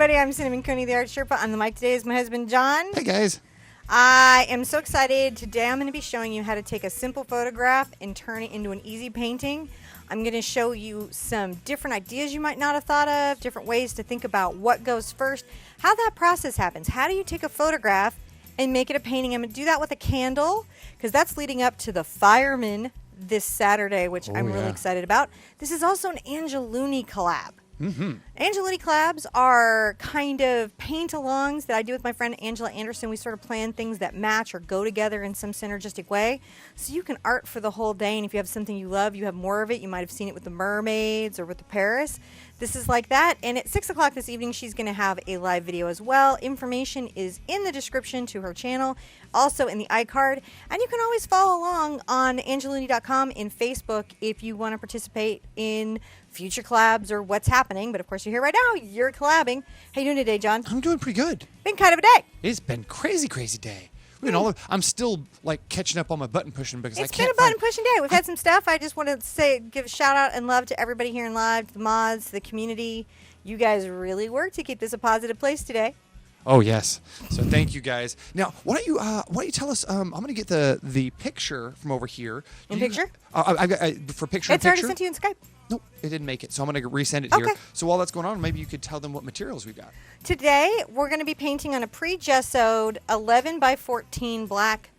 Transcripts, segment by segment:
everybody. I'm Cinnamon Cooney, the Art Sherpa. On the mic today is my husband, John. Hey, guys. I am so excited. Today I'm going to be showing you how to take a simple photograph and turn it into an easy painting. I'm going to show you some different ideas you might not have thought of, different ways to think about what goes first, how that process happens. How do you take a photograph and make it a painting? I'm going to do that with a candle because that's leading up to the Fireman this Saturday, which I'm really excited about. This is also an Angeluni collab. Angeluni collabs are kind of paint-alongs that I do with my friend Angela Anderson. We sort of plan things that match or go together in some synergistic way. So you can art for the whole day, and if you have something you love, you have more of it. You might have seen it with the mermaids or with the Paris. This is like that. And at 6 o'clock this evening, she's going to have a live video as well. Information is in the description to her channel, also in the iCard. And you can always follow along on Angeluni.com in Facebook if you want to participate in future collabs or what's happening. But of course, you're here right now. You're collabing. How you doing today, John? I'm doing pretty good. Been kind of a day. It's been crazy day. I'm still like catching up on my button pushing because I can't. It's been a button pushing day. We've had some stuff. I just want to give a shout out and love to everybody here in live, to the mods, to the community. You guys really work to keep this a positive place today. Oh yes. So thank you guys. Now why don't you tell us? I'm going to get the picture from over here. Picture? I got for picture. It's already sent to you in Skype. Nope, it didn't make it. So I'm going to resend it here. So while that's going on, maybe you could tell them what materials we've got. Today, we're going to be painting on a pre-gessoed 11 by 14 black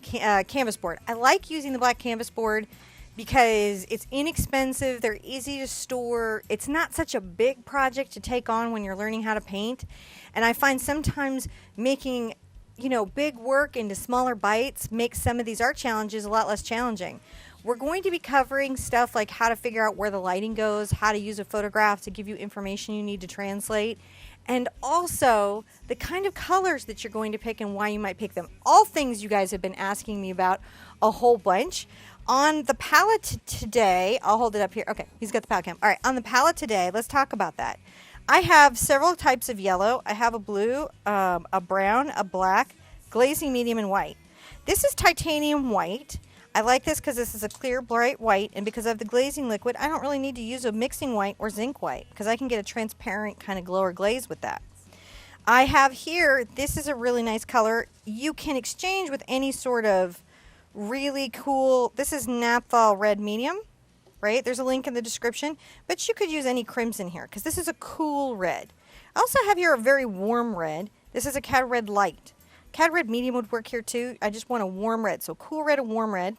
canvas board. I like using the black canvas board because it's inexpensive. They're easy to store. It's not such a big project to take on when you're learning how to paint. And I find sometimes making, big work into smaller bites makes some of these art challenges a lot less challenging. We're going to be covering stuff like how to figure out where the lighting goes, how to use a photograph to give you information you need to translate, and also the kind of colors that you're going to pick and why you might pick them. All things you guys have been asking me about a whole bunch. On the palette today, I'll hold it up here. Okay, he's got the palette cam. All right, on the palette today, let's talk about that. I have several types of yellow. I have a blue, a brown, a black, glazing medium, and white. This is titanium white. I like this because this is a clear, bright white, and because of the glazing liquid, I don't really need to use a mixing white or zinc white because I can get a transparent kind of glow or glaze with that. I have here, this is a really nice color. You can exchange with any sort of really cool, this is Naphthol red medium, right? There's a link in the description, but you could use any crimson here because this is a cool red. I also have here a very warm red. This is a Cad Red Light. Cad Red Medium would work here too. I just want a warm red, so cool red and warm red.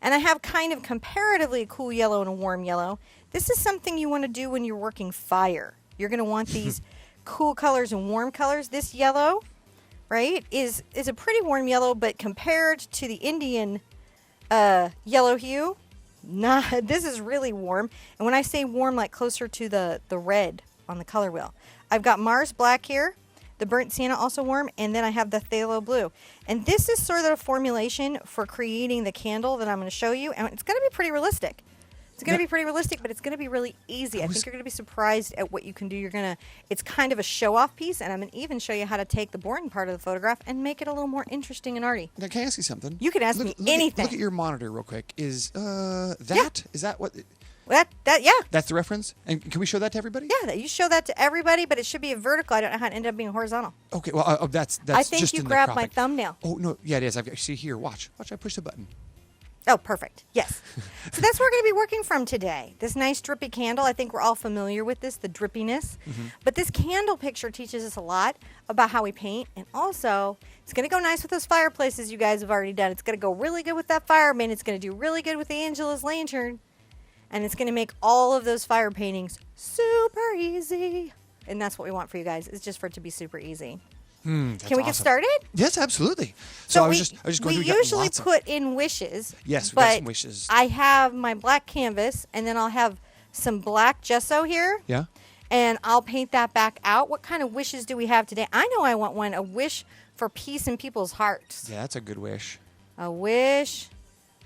And I have kind of comparatively a cool yellow and a warm yellow. This is something you want to do when you're working fire. You're going to want these cool colors and warm colors. This yellow, right, is a pretty warm yellow, but compared to the Indian yellow hue, this is really warm. And when I say warm, like closer to the red on the color wheel. I've got Mars Black here. The Burnt Sienna also warm, and then I have the Phthalo Blue. And this is sort of a formulation for creating the candle that I'm going to show you, and it's going to be pretty realistic. It's going to be pretty realistic, but it's going to be really easy. I think you're going to be surprised at what you can do. It's kind of a show-off piece, and I'm going to even show you how to take the boring part of the photograph and make it a little more interesting and arty. Now, can I ask you something? You can ask me anything. Look at your monitor real quick. Is that? Yeah. Is that what? Yeah. That's the reference? And can we show that to everybody? Yeah, you show that to everybody, but it should be a vertical. I don't know how it ended up being horizontal. Okay, well, that's I think just you in the grabbed my cropping. thumbnail. Oh, no, yeah, it is. See here, watch, I push the button. Oh, perfect. Yes. So that's where we're going to be working from today. This nice drippy candle. I think we're all familiar with this, the drippiness. But this candle picture teaches us a lot about how we paint. And also, it's going to go nice with those fireplaces you guys have already done. It's going to go really good with that fireman. It's going to do really good with the Angela's lantern. And it's going to make all of those fire paintings super easy. And that's what we want for you guys, is just for it to be super easy. Can we get started? Yes, absolutely. So I was just going we usually put in wishes. Yes, we got some wishes. I have my black canvas, and then I'll have some black gesso here. Yeah. And I'll paint that back out. What kind of wishes do we have today? I know I want one, a wish for peace in people's hearts. Yeah, that's a good wish. A wish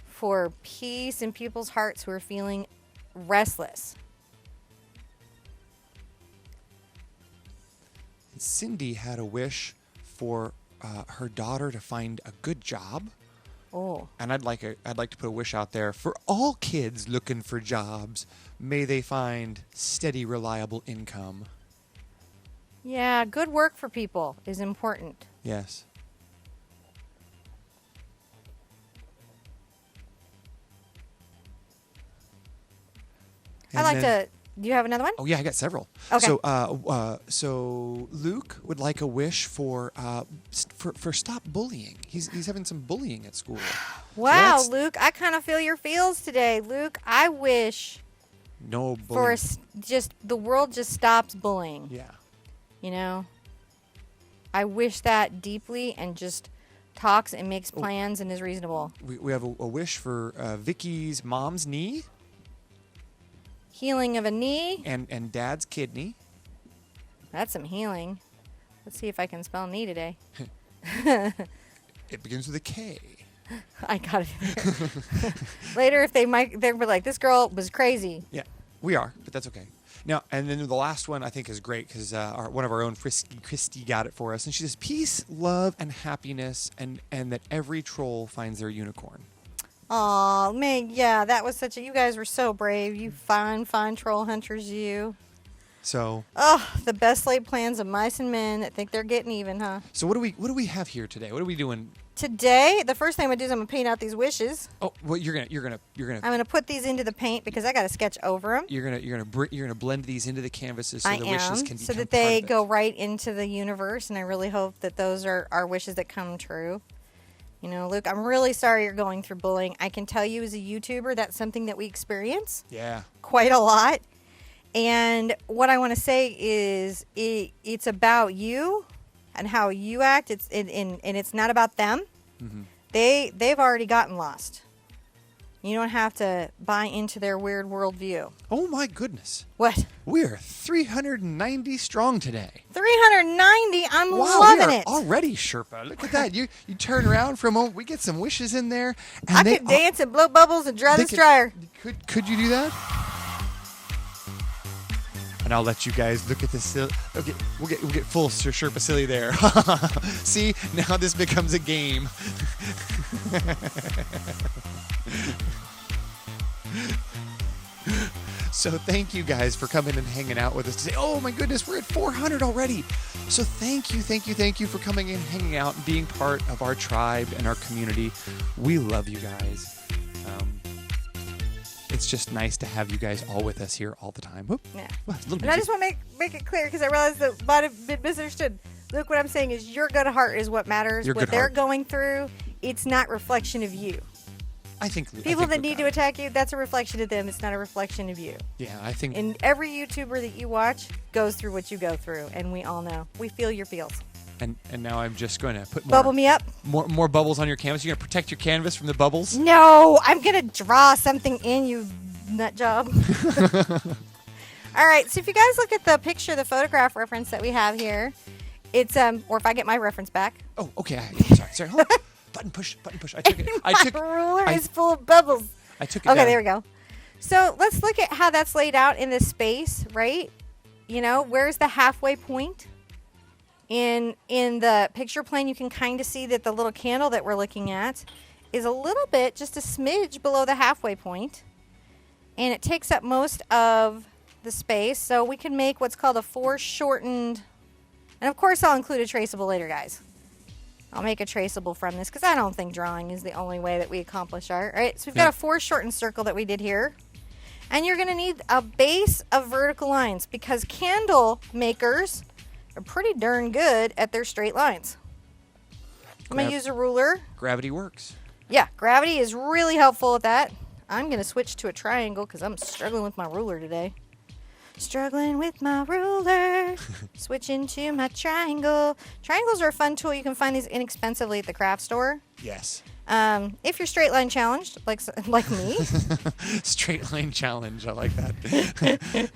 for peace in people's hearts who are feeling restless. Cindy had a wish for her daughter to find a good job. Oh. And I'd like to put a wish out there for all kids looking for jobs. May they find steady, reliable income. Yeah, good work for people is important. Yes. I like to. Do you have another one? Oh yeah, I got several. Okay. So Luke would like a wish for stop bullying. He's having some bullying at school. Wow, that's- Luke, I kind of feel your feels today. Luke, I wish No for bullying. just the world just stops bullying. Yeah. You know, I wish that deeply and just talks and makes plans and is reasonable. We have a wish for Vicky's mom's knee Healing of a knee. and dad's kidney. That's some healing. Let's see if I can spell knee today. It begins with a K. I got it. Later, if they'll be like, this girl was crazy. Yeah, we are, but that's okay. Now, and then the last one I think is great because one of our own Frisky Christy got it for us, and she says, "Peace, love, and happiness, and that every troll finds their unicorn." Aw, man, yeah, that was such a. You guys were so brave. You fine troll hunters, you. So, Oh, the best laid plans of mice and men that think they're getting even, huh? so what do we have here today? What are we doing? Today, the first thing I'm gonna do is I'm gonna paint out these wishes. Oh, well, you're gonna I'm gonna put these into the paint because I got to sketch over them. you're gonna blend these into the canvases so I the wishes am, can so become that they part of it. go right into the universe, and I really hope that those are our wishes that come true. You know, Luke, I'm really sorry you're going through bullying. I can tell you as a YouTuber, that's something that we experience Yeah. quite a lot. And what I want to say is it's about you and how you act. And it's not about them. Mm-hmm. They've already gotten lost. You don't have to buy into their weird worldview. Oh my goodness, What? we are 390 strong today. 390. I'm Wow, loving we are it. already Sherpa. Look at that. You turn around for a moment. We get some wishes in there. And I they could dance and blow bubbles and dry they this dryer. Could you do that? And I'll let you guys look at this. Okay, we'll get full Sherpa silly there. See, now this becomes a game. So thank you guys for coming and hanging out with us today. Oh my goodness, we're at 400 already. So thank you for coming and hanging out and being part of our tribe and our community. We love you guys. It's just nice to have you guys all with us here all the time. Whoop. Yeah. Well, it's a little And I bit- just want to make it clear because I realized that might have been misunderstood. Look, what I'm saying is your good heart is what matters. Your What good they're heart. going through, it's not reflection of you. I think People that we've need got to it. attack you, that's a reflection of them. It's not a reflection of you. Yeah, I think. And every YouTuber that you watch goes through what you go through, and we all know. We feel your feels. And now I'm just going to put Bubble me up. more bubbles on your canvas. You're going to protect your canvas from the bubbles. No, I'm gonna draw something in, you nut job. All right, so if you guys look at the picture, the photograph reference that we have here, it's or if I get my reference back, Oh, okay. Sorry. Hold on. Button push. I took it. my ruler I- is full of bubbles. I took it. Okay, down. there we go. So let's look at how that's laid out in this space, right? You know, where's the halfway point? In the picture plane, you can kind of see that the little candle that we're looking at is a little bit, just a smidge below the halfway point. And it takes up most of the space. So we can make what's called a foreshortened. And of course, I'll include a traceable later, guys. I'll make a traceable from this because I don't think drawing is the only way that we accomplish art. All right, so we've got Yeah. a foreshortened circle that we did here. And you're going to need a base of vertical lines because candle makers are pretty darn good at their straight lines. I'm going to use a ruler. Gravity works. Yeah, gravity is really helpful at that. I'm going to switch to a triangle because I'm struggling with my ruler today. Struggling with my ruler. Switching to my triangle. Triangles are a fun tool. You can find these inexpensively at the craft store. Yes. If you're straight line challenged, like me, Straight line challenge. I like that.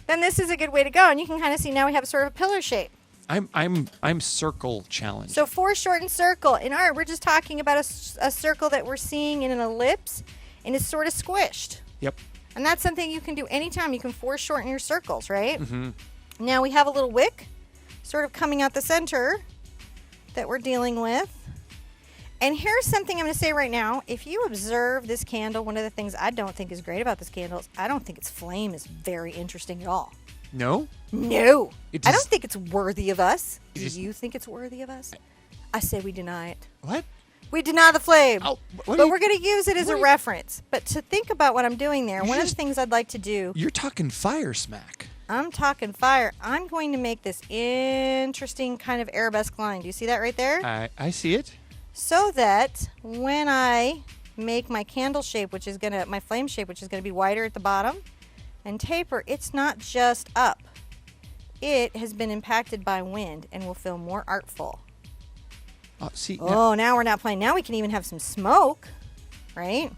then this is a good way to go. And you can kind of see now we have sort of a pillar shape. I'm circle challenge. So foreshortened circle. In art, we're just talking about a circle that we're seeing in an ellipse, and it's sort of squished. Yep. And that's something you can do anytime. You can foreshorten your circles, right? Mm-hmm. Now we have a little wick sort of coming out the center that we're dealing with. And here's something I'm going to say right now. If you observe this candle, one of the things I don't think is great about this candle is I don't think its flame is very interesting at all. No? No. It I don't just- think it's worthy of us. It Do just- you think it's worthy of us? I say we deny it. What? We deny the flame. Oh, what But are you- we're going to use it as a what? reference. But to think about what I'm doing there, You one of just- the things I'd like to do, You're talking fire smack. I'm talking fire. I'm going to make this interesting kind of arabesque line. Do you see that right there? I see it. So that when I make my candle shape, which is going to, my flame shape, which is going to be wider at the bottom, and taper, it's not just up. It has been impacted by wind and will feel more artful. See, Oh, now we're not playing. Now we can even have some smoke, right?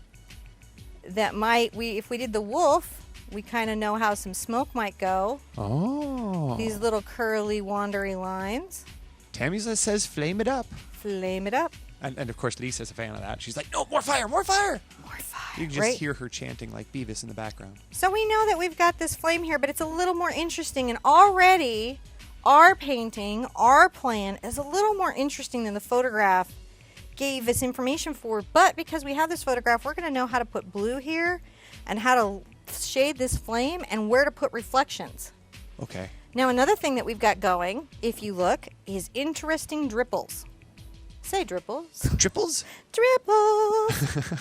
That might, if we did the wolf, we kind of know how some smoke might go. oh. These little curly, wandery lines. Tammy says flame it up. Flame it up. And of course, Lisa's a fan of that. She's like, no, more fire, more fire. More fire. You can just right? hear her chanting like Beavis in the background. So we know that we've got this flame here, but it's a little more interesting. And already, our painting, our plan is a little more interesting than the photograph gave us information for. But because we have this photograph, we're going to know how to put blue here and how to shade this flame and where to put reflections. Okay. Now, another thing that we've got going, if you look, is interesting dripples. Say dripples. Triples? Dripples.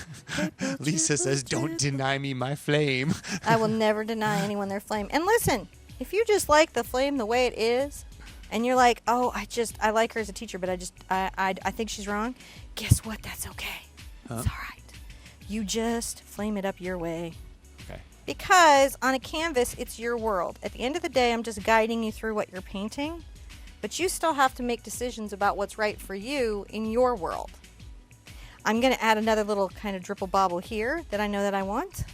Lisa says, don't deny me my flame. I will never deny anyone their flame. And listen, if you just like the flame the way it is, and you're like, oh, I like her as a teacher, but I think she's wrong. Guess what? That's okay. It's all right. You just flame it up your way. Okay. Because on a canvas, it's your world. At the end of the day, I'm just guiding you through what you're painting, but you still have to make decisions about what's right for you in your world. I'm going to add another little kind of dripple bobble here that I know that I want.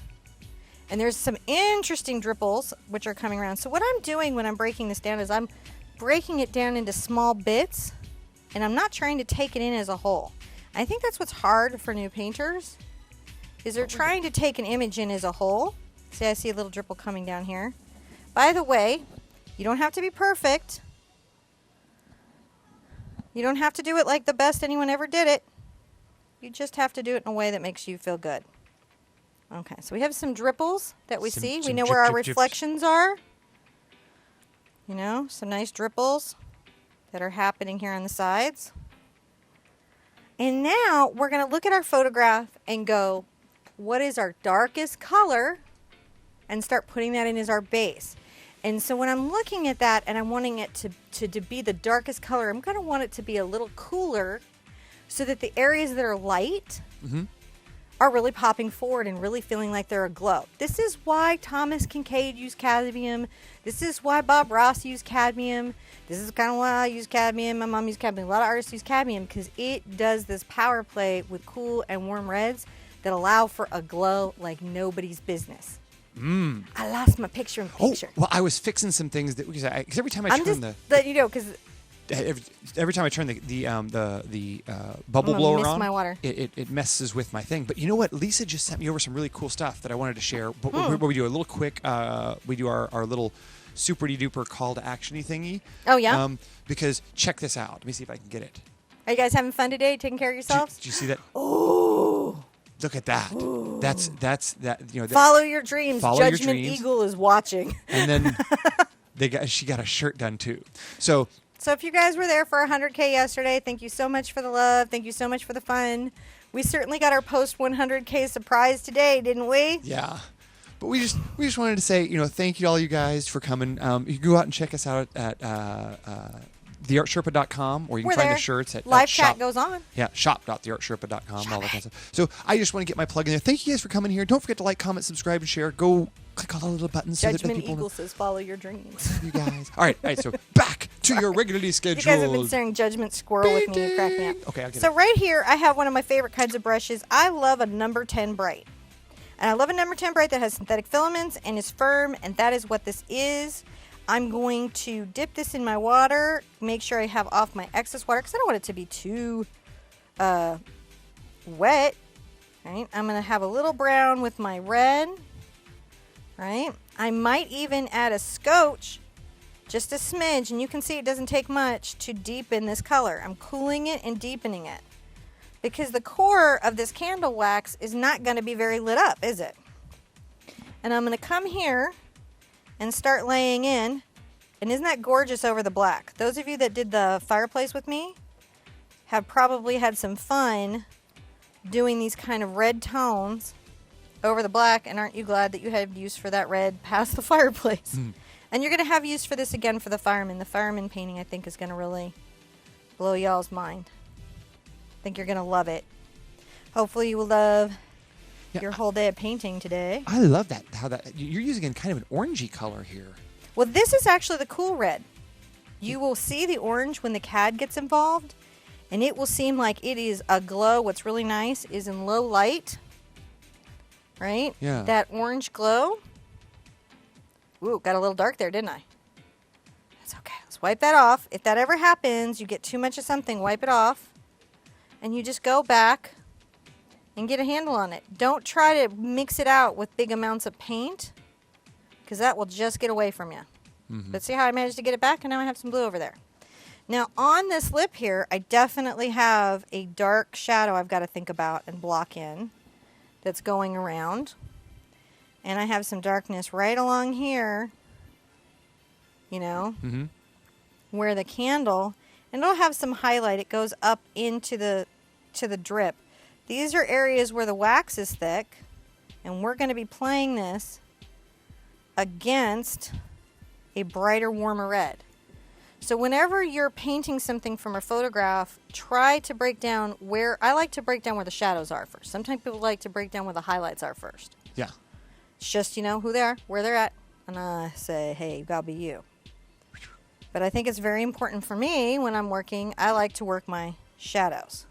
And there's some interesting dripples which are coming around. So what I'm doing when I'm breaking this down is I'm breaking it down into small bits, and I'm not trying to take it in as a whole. I think that's what's hard for new painters, is they're trying to take an image in as a whole. See, I see a little dripple coming down here. By the way, you don't have to be perfect. You don't have to do it like the best anyone ever did it. You just have to do it in a way that makes you feel good. Okay, so we have some dripples that we see. We some know drip, where our drip, drips. reflections are. You know, some nice dripples that are happening here on the sides. And now we're going to look at our photograph and go, what is our darkest color? And start putting that in as our base. And so when I'm looking at that and I'm wanting it to be the darkest color, I'm going to want it to be a little cooler so that the areas that are light are really popping forward and really feeling like they're aglow. This is why Thomas Kinkade used cadmium. This is why Bob Ross used cadmium. This is kind of why I use cadmium. My mom used cadmium. A lot of artists use cadmium because it does this power play with cool and warm reds that allow for a glow like nobody's business. I lost my picture in Oh, picture. well, I was fixing some things that because every time I I'm turn just letting you know because every time I turn the bubble I'm gonna blower miss on, my water. it messes with my thing. But you know what? Lisa just sent me over some really cool stuff that I wanted to share. But where we do a little quick, we do our little super duper call to actiony thingy. Oh, yeah? Because check this out. Let me see if I can get it. Are you guys having fun today? Taking care of yourselves? Do you see that? Oh, look at that. That's that. You know. Follow your dreams. Follow your Judgment dreams. Eagle is watching. And then she got a shirt done too. So So if you guys were there for 100K yesterday, thank you so much for the love. Thank you so much for the fun. We certainly got our post 100K surprise today, didn't we? yeah. But we just wanted to say, thank you to all you guys for coming. You can go out and check us out at theartsherpa.com, or you can We're find there. the shirts at Live shop. chat goes on. Yeah, shop.theartsherpa.com, all that kind of stuff. So I just want to get my plug in there. Thank you guys for coming here. Don't forget to like, comment, subscribe, and share. Go click all the little buttons so that Judgment people Eagle know. says follow your dreams. You guys. All right. So back to your regularly You scheduled. guys have been staring Judgment Squirrel with me. You crack me up. Okay, I'll get So it. right here, I have one of my favorite kinds of brushes. I love a number 10 bright. And I love a number 10 bright that has synthetic filaments and is firm, and that is what this is. I'm going to dip this in my water, make sure I have off my excess water, because I don't want it to be too wet. Right? I'm going to have a little brown with my red. Right? I might even add a scotch, just a smidge, and you can see it doesn't take much to deepen this color. I'm cooling it and deepening it, because the core of this candle wax is not going to be very lit up, is it? And I'm going to come here and start laying in. And isn't that gorgeous over the black? Those of you that did the fireplace with me have probably had some fun doing these kind of red tones over the black, and aren't you glad that you had use for that red past the fireplace? And you're going to have use for this again for the fireman. The fireman painting, I think, is going to really blow y'all's mind. I think you're going to love it. Hopefully you will love your whole day of painting today. I love that. How that you're using in kind of an orangey color here. Well, this is actually the cool red. You will see the orange when the CAD gets involved, and it will seem like it is a glow. What's really nice is in low light, right? Yeah. That orange glow. Ooh, got a little dark there, didn't I? That's okay. Let's wipe that off. If that ever happens, you get too much of something, wipe it off, and you just go back and get a handle on it. Don't try to mix it out with big amounts of paint, because that will just get away from you. But see how I managed to get it back, and now I have some blue over there. Now on this lip here, I definitely have a dark shadow I've got to think about and block in that's going around. And I have some darkness right along here, you know, where the candle, and it'll have some highlight. It goes up into the drip. These are areas where the wax is thick, and we're going to be playing this against a brighter, warmer red. So whenever you're painting something from a photograph, try to break down where, I like to break down where the shadows are first. Sometimes people like to break down where the highlights are first. Yeah. It's just, you know, who they are, where they're at, and I say, hey, gotta be you. But I think it's very important for me when I'm working, I like to work my shadows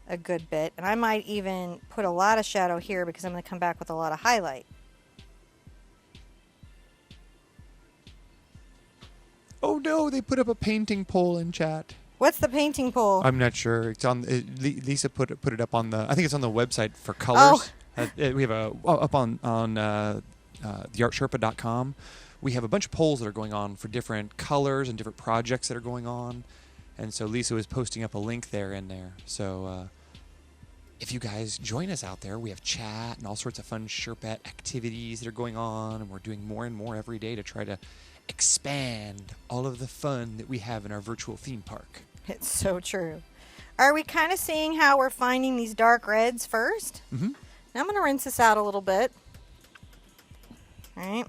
a good bit. And I might even put a lot of shadow here because I'm going to come back with a lot of highlight. Oh no, they put up a painting poll in chat. What's the painting poll? I'm not sure. It's on. Lisa put it up on the. I think it's on the website for colors. We have up on theartsherpa.com. We have a bunch of polls that are going on for different colors and different projects that are going on, and so Lisa was posting up a link there. So if you guys join us out there, we have chat and all sorts of fun Sherpette activities that are going on, and we're doing more and more every day to try to expand all of the fun that we have in our virtual theme park. It's so true. Are we kind of seeing how we're finding these dark reds first? Now I'm going to rinse this out a little bit. All right.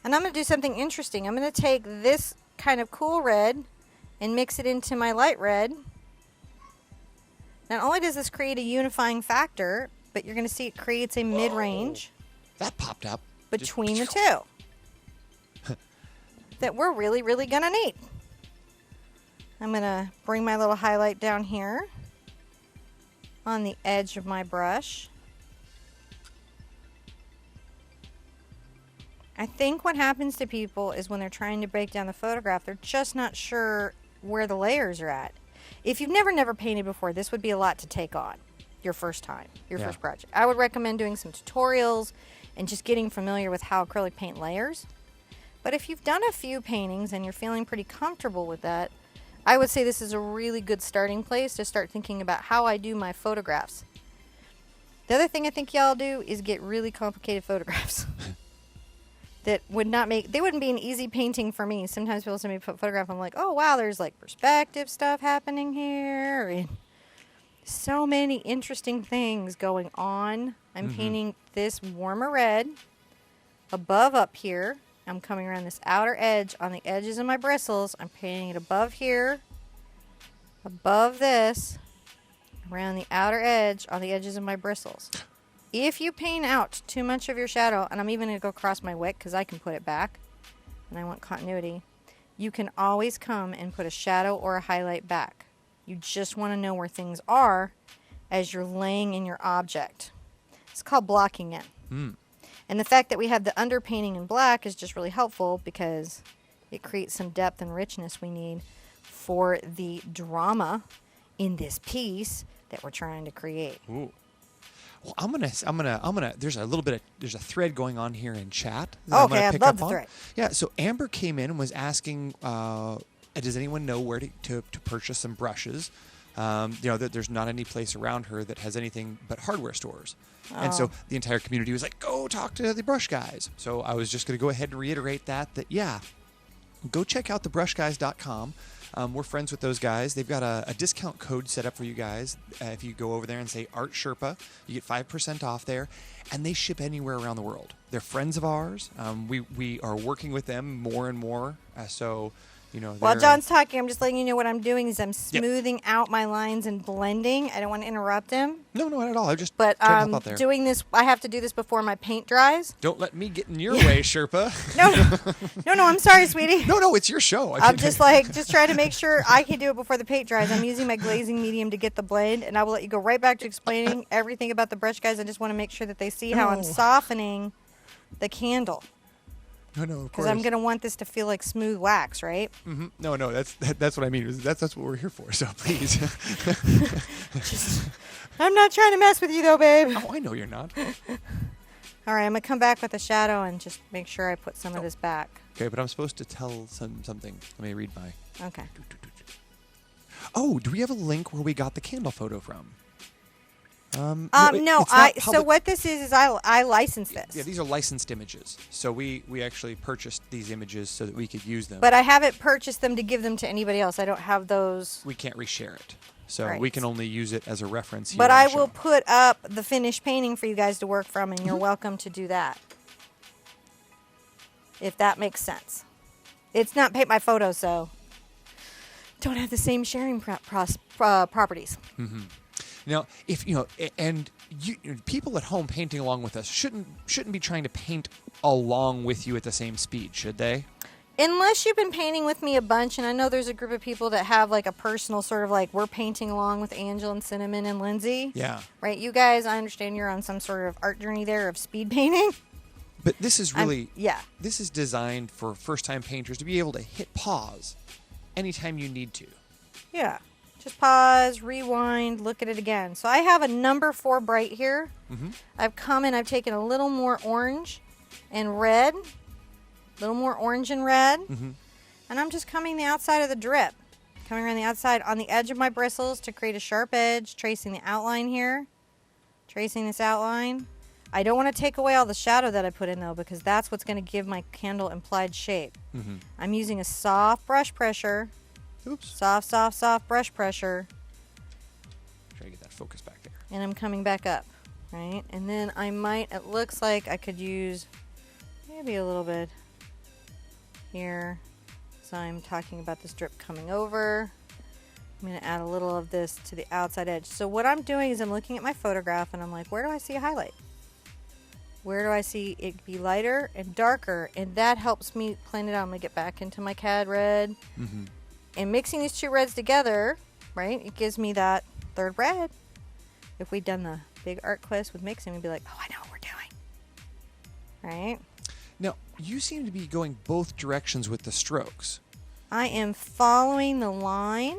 And I'm going to do something interesting. I'm going to take this kind of cool red and mix it into my light red. Not only does this create a unifying factor, but you're going to see it creates a mid-range That popped up between the two that we're really, really going to need. I'm going to bring my little highlight down here on the edge of my brush. I think what happens to people is when they're trying to break down the photograph, they're just not sure where the layers are at. If you've never painted before, this would be a lot to take on your first time, your first project. I would recommend doing some tutorials and just getting familiar with how acrylic paint layers. But if you've done a few paintings and you're feeling pretty comfortable with that, I would say this is a really good starting place to start thinking about how I do my photographs. The other thing I think y'all do is get really complicated photographs. That would not make, they wouldn't be an easy painting for me. Sometimes people send me a photograph, I'm like, oh wow, there's like perspective stuff happening here, and so many interesting things going on. I'm painting this warmer red above up here. I'm coming around this outer edge on the edges of my bristles. I'm painting it above here, above this, around the outer edge on the edges of my bristles. If you paint out too much of your shadow, and I'm even going to go across my wick because I can put it back, and I want continuity, you can always come and put a shadow or a highlight back. You just want to know where things are as you're laying in your object. It's called blocking in. And the fact that we have the underpainting in black is just really helpful because it creates some depth and richness we need for the drama in this piece that we're trying to create. Ooh. Well, I'm gonna. There's a thread going on here in chat. Okay, I love the thread. Yeah. So Amber came in and was asking, does anyone know where to purchase some brushes There's not any place around her that has anything but hardware stores. And so the entire community was like, go talk to the brush guys. So I was just going to go ahead and reiterate that go check out thebrushguys.com. We're friends with those guys. They've got a discount code set up for you guys. If you go over there and say Art Sherpa, you get 5% off there. And they ship anywhere around the world. They're friends of ours. We are working with them more and more. While John's talking, I'm just letting you know what I'm doing is I'm smoothing out my lines and blending. I don't want to interrupt him. No, not at all. I'm just But trying to help out there. doing this, I have to do this before my paint dries. Don't let me get in your way, Sherpa. No, I'm sorry, sweetie. No, it's your show. I'm just trying to make sure I can do it before the paint dries. I'm using my glazing medium to get the blend, and I will let you go right back to explaining everything about the brush guys. I just want to make sure that they see how I'm softening the candle. No, of course. Because I'm going to want this to feel like smooth wax, right? Mm-hmm. No, that's what I mean. That's what we're here for. So please. I'm not trying to mess with you, though, babe. Oh, I know you're not. All right, I'm going to come back with a shadow and just make sure I put some of this back. Okay, but I'm supposed to tell something. Let me read my... Okay. Oh, do we have a link where we got the candle photo from? So public. what this is I licensed this. Yeah, these are licensed images. So we actually purchased these images so that we could use them. But I haven't purchased them to give them to anybody else. I don't have those. We can't reshare it. So Right. we can only use it as a reference here. But on I the will show. put up the finished painting for you guys to work from, and you're welcome to do that. If that makes sense. It's not paint my photo, so don't have the same sharing properties. Now, if people at home painting along with us shouldn't be trying to paint along with you at the same speed, should they? Unless you've been painting with me a bunch, and I know there's a group of people that have like a personal sort of like we're painting along with Angel and Cinnamon and Lindsay. Yeah. Right, you guys, I understand you're on some sort of art journey there of speed painting. But this is really yeah. This is designed for first-time painters to be able to hit pause anytime you need to. Yeah. Just pause, rewind, look at it again. So I have a number 4 bright here. Mm-hmm. I've come in, I've taken a little more orange and red. A little more orange and red. Mm-hmm. And I'm just coming the outside of the drip. Coming around the outside on the edge of my bristles to create a sharp edge. Tracing the outline here. Tracing this outline. I don't want to take away all the shadow that I put in though, because that's what's going to give my candle implied shape. Mm-hmm. I'm using a soft brush pressure. Oops. Soft brush pressure. Try to get that focus back there. And I'm coming back up, right? And then it looks like I could use maybe a little bit here. So I'm talking about this drip coming over. I'm going to add a little of this to the outside edge. So what I'm doing is I'm looking at my photograph and I'm like, where do I see a highlight? Where do I see it be lighter and darker? And that helps me plan it out. I'm going to get back into my CAD red. Mm-hmm. And mixing these two reds together, right, it gives me that third red. If we'd done the big art quest with mixing, we'd be like, oh, I know what we're doing. Right? Now, you seem to be going both directions with the strokes. I am following the line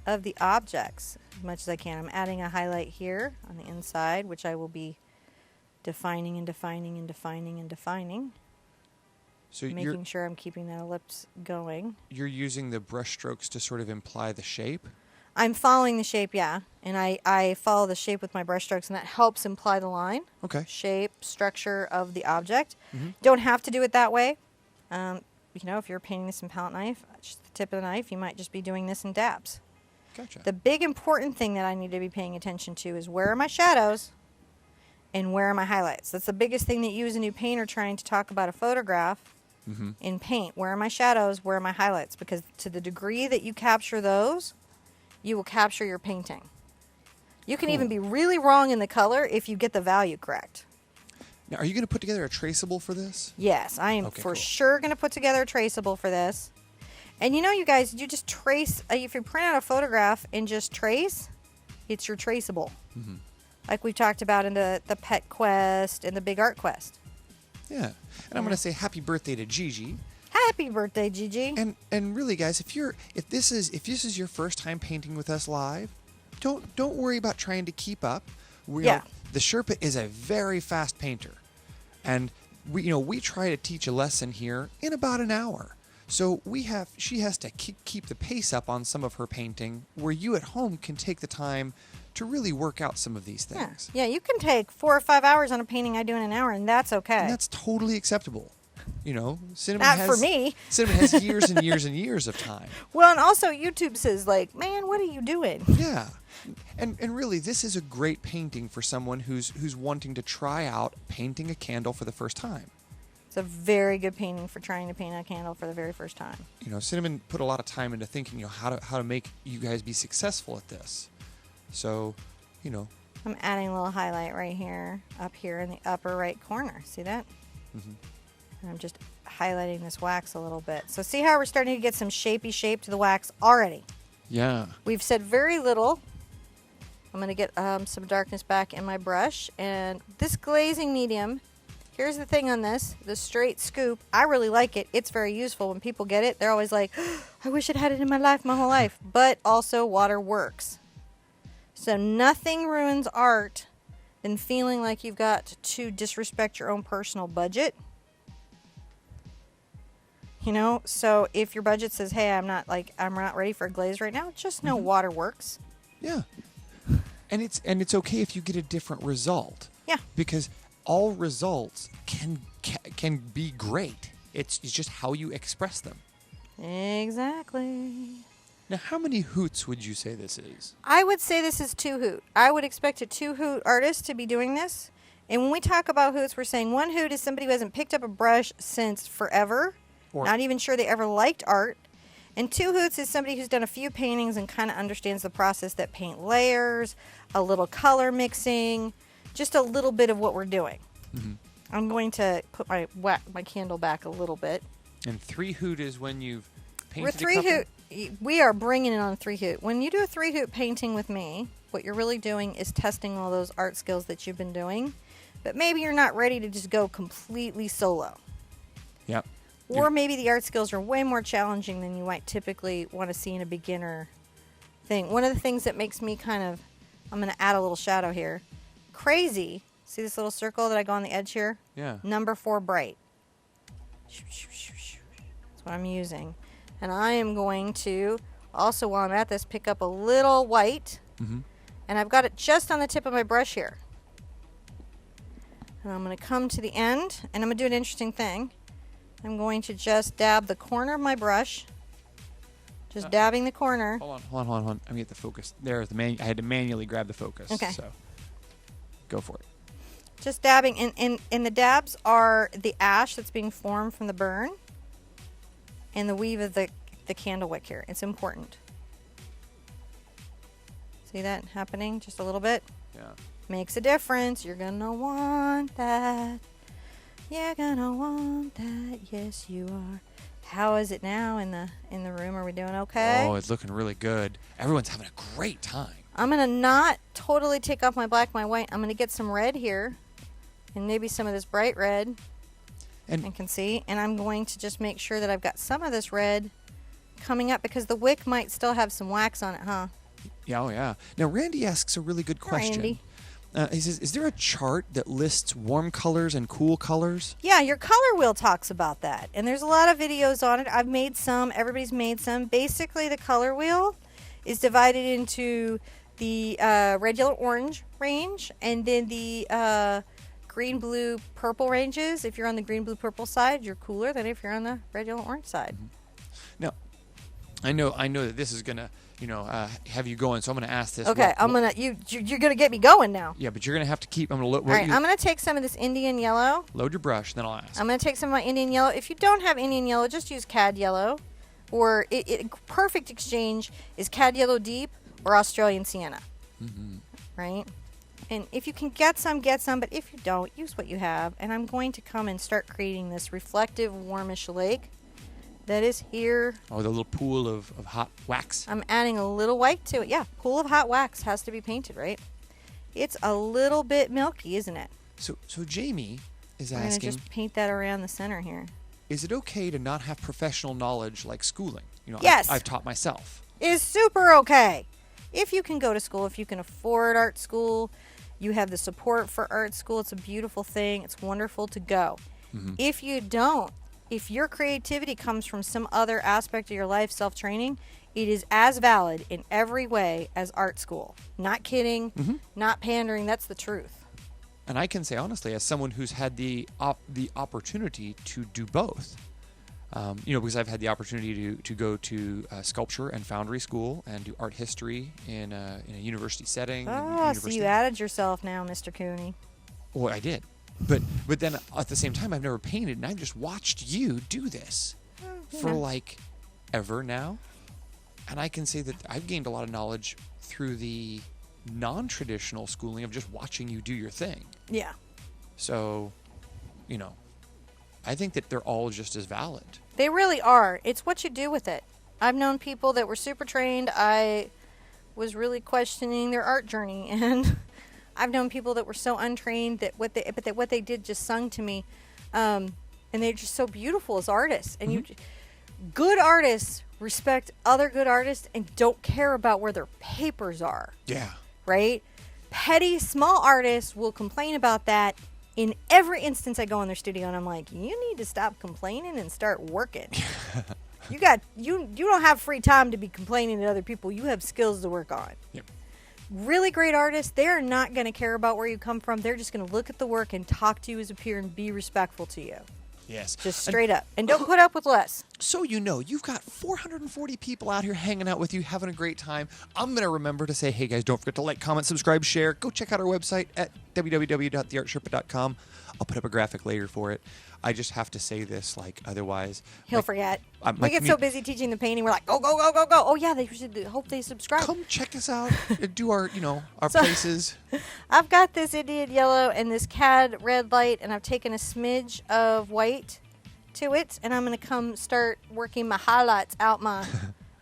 of the objects as much as I can. I'm adding a highlight here on the inside, which I will be defining and defining and defining and defining. So Making sure I'm keeping that ellipse going. You're using the brush strokes to sort of imply the shape? I'm following the shape, yeah. And I follow the shape with my brush strokes, and that helps imply the line. Okay. Shape, structure of the object. Mm-hmm. Don't have to do it that way. If you're painting this in palette knife, just the tip of the knife, you might just be doing this in dabs. Gotcha. The big important thing that I need to be paying attention to is where are my shadows and where are my highlights. That's the biggest thing that you as a new painter trying to talk about a photograph Mm-hmm. in paint. Where are my shadows? Where are my highlights? Because to the degree that you capture those, you will capture your painting. You can even be really wrong in the color if you get the value correct. Now, are you going to put together a traceable for this? Yes, I am Okay, for cool. sure going to put together a traceable for this. And you guys, you just trace, if you print out a photograph and just trace, it's your traceable. Mm-hmm. Like we talked about in the Pet Quest and the Big Art Quest. Yeah. And I'm going to say happy birthday to Gigi. Happy birthday, Gigi. And really, guys, if this is your first time painting with us live, don't worry about trying to keep up. The Sherpa is a very fast painter, and we try to teach a lesson here in about an hour. So she has to keep the pace up on some of her painting, where you at home can take the time to really work out some of these Yeah. things. Yeah, you can take 4 or 5 hours on a painting I do in an hour, and that's okay. And that's totally acceptable. You know, Cinnamon Not has, for me. Cinnamon has years and years and years of time. Well, and also YouTube says, like, man, what are you doing? Yeah. And really, this is a great painting for someone who's wanting to try out painting a candle for the first time. It's a very good painting for trying to paint a candle for the very first time. You know, Cinnamon put a lot of time into thinking, how to make you guys be successful at this. So, you know. I'm adding a little highlight right here, up here in the upper right corner. See that? Mm-hmm. And I'm just highlighting this wax a little bit. So see how we're starting to get some shapy shape to the wax already? Yeah. We've said very little. I'm going to get some darkness back in my brush. And this glazing medium, here's the thing on this, the straight scoop. I really like it. It's very useful. When people get it, they're always like, oh, I wish I'd had it in my life, my whole life. But also water works. So nothing ruins art than feeling like you've got to disrespect your own personal budget. You know, so if your budget says, hey, I'm not ready for a glaze right now, just know water works. Yeah. And it's okay if you get a different result. Yeah. Because all results can be great. It's just how you express them. Exactly. Now, how many hoots would you say this is? I would say this is 2 hoot. I would expect a 2 hoot artist to be doing this. And when we talk about hoots, we're saying 1 hoot is somebody who hasn't picked up a brush since forever, Or not even sure they ever liked art. And 2 hoots is somebody who's done a few paintings and kind of understands the process that paint layers, a little color mixing, just a little bit of what we're doing. Mm-hmm. I'm going to put my candle back a little bit. And 3 hoot is when you've painted We're a 3 couple? hoot. We are bringing it on a 3 hoot. When you do a 3 hoot painting with me, what you're really doing is testing all those art skills that you've been doing. But maybe you're not ready to just go completely solo. Yep. Or maybe the art skills are way more challenging than you might typically want to see in a beginner thing. One of the things that makes me I'm going to add a little shadow here. Crazy. See this little circle that I go on the edge here? Yeah. Number 4 bright. That's what I'm using. And I am going to, also while I'm at this, pick up a little white. Mm-hmm. And I've got it just on the tip of my brush here. And I'm going to come to the end, and I'm going to do an interesting thing. I'm going to just dab the corner of my brush. Just dabbing the corner. Hold on. I'm going to get the focus. There's I had to manually grab the focus. Okay. So, go for it. Just dabbing. And the dabs are the ash that's being formed from the burn. And the weave of the candle wick here. It's important. See that happening just a little bit? Yeah. Makes a difference. You're gonna want that. You're gonna want that. Yes, you are. How is it now in the room? Are we doing okay? Oh, it's looking really good. Everyone's having a great time. I'm gonna not totally take off my black, my white. I'm gonna get some red here, and maybe some of this bright red. And I can see, and I'm going to just make sure that I've got some of this red coming up because the wick might still have some wax on it, huh? yeah, oh yeah. Now Randy asks a really good question. Randy. He says, "Is there a chart that lists warm colors and cool colors?" Yeah, your color wheel talks about that, and there's a lot of videos on it. I've made some. Everybody's made some. Basically, the color wheel is divided into the red, yellow, orange range, and then the green, blue, purple ranges. If you're on the green, blue, purple side, you're cooler than if you're on the red, yellow, orange side. Now, I know that this is gonna, have you going. So I'm gonna ask this. Okay, you're gonna get me going now. Yeah, but you're gonna have to keep. I'm gonna look. All right, I'm gonna take some of this Indian yellow. Load your brush, then I'll ask. I'm gonna take some of my Indian yellow. If you don't have Indian yellow, just use cad yellow. Or perfect exchange is cad yellow deep or Australian sienna. Mm-hmm. Right? And if you can get some, get some. But if you don't, use what you have. And I'm going to come and start creating this reflective, warmish lake that is here. Oh, the little pool of hot wax. I'm adding a little white to it. Yeah, pool of hot wax has to be painted, right? It's a little bit milky, isn't it? So Jamie is I'm going to asking, just paint that around the center here. is it okay to not have professional knowledge like schooling? Yes. I've taught myself. Is super okay. If you can go to school, if you can afford art school, you have the support for art school, it's a beautiful thing. It's wonderful to go. Mm-hmm. If you don't, if your creativity comes from some other aspect of your life, self-training, it is as valid in every way as art school. Not kidding, not pandering. That's the truth. And I can say honestly, as someone who's had the opportunity to do both, because I've had the opportunity to go to sculpture and foundry school and do art history in a university setting. Oh, so you added yourself now, Mr. Cooney. Well, I did. But then at the same time, I've never painted, and I've just watched you do this for like ever now. And I can say that I've gained a lot of knowledge through the non-traditional schooling of just watching you do your thing. Yeah. So, I think that they're all just as valid. They really are. It's what you do with it. I've known people that were super trained. I was really questioning their art journey, and I've known people that were so untrained that what they did just sung to me, and they're just so beautiful as artists. And good artists respect other good artists and don't care about where their papers are. Yeah. Right? Petty, small artists will complain about that. In every instance, I go in their studio and I'm like, you need to stop complaining and start working. You don't have free time to be complaining to other people. You have skills to work on. Yep. Really great artists, they're not going to care about where you come from. They're just going to look at the work and talk to you as a peer and be respectful to you. Yes. Just straight up. And don't put up with less. So you've got 440 people out here hanging out with you, having a great time. I'm going to remember to say, hey guys, don't forget to like, comment, subscribe, share. Go check out our website at www.theartsherpa.com. I'll put up a graphic later for it. I just have to say this, otherwise. He'll forget. My We get so busy teaching the painting, we're like, go, go, go, go, go. Oh yeah, they should hope they subscribe. Come check us out. Do our places. I've got this Indian yellow and this CAD red light, and I've taken a smidge of white to it, and I'm going to come start working my highlights out my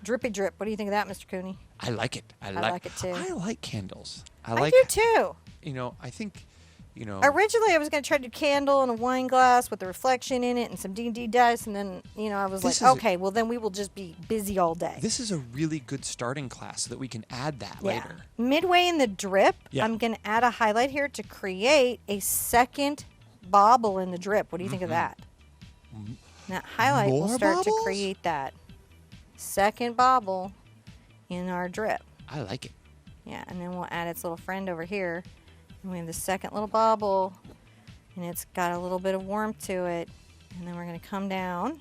drippy drip. What do you think of that, Mr. Cooney? I like it. I like it too. I like candles. I do too. I think, Originally, I was going to try to do candle in a wine glass with the reflection in it and some D&D dice, and then, I was okay, well, then we will just be busy all day. This is a really good starting class so that we can add that later. Midway in the drip, I'm going to add a highlight here to create a second bauble in the drip. What do you think of that? That highlight will start to create that second bauble in our drip. I like it. Yeah, and then we'll add its little friend over here. And we have the second little bauble, and it's got a little bit of warmth to it. And then we're going to come down.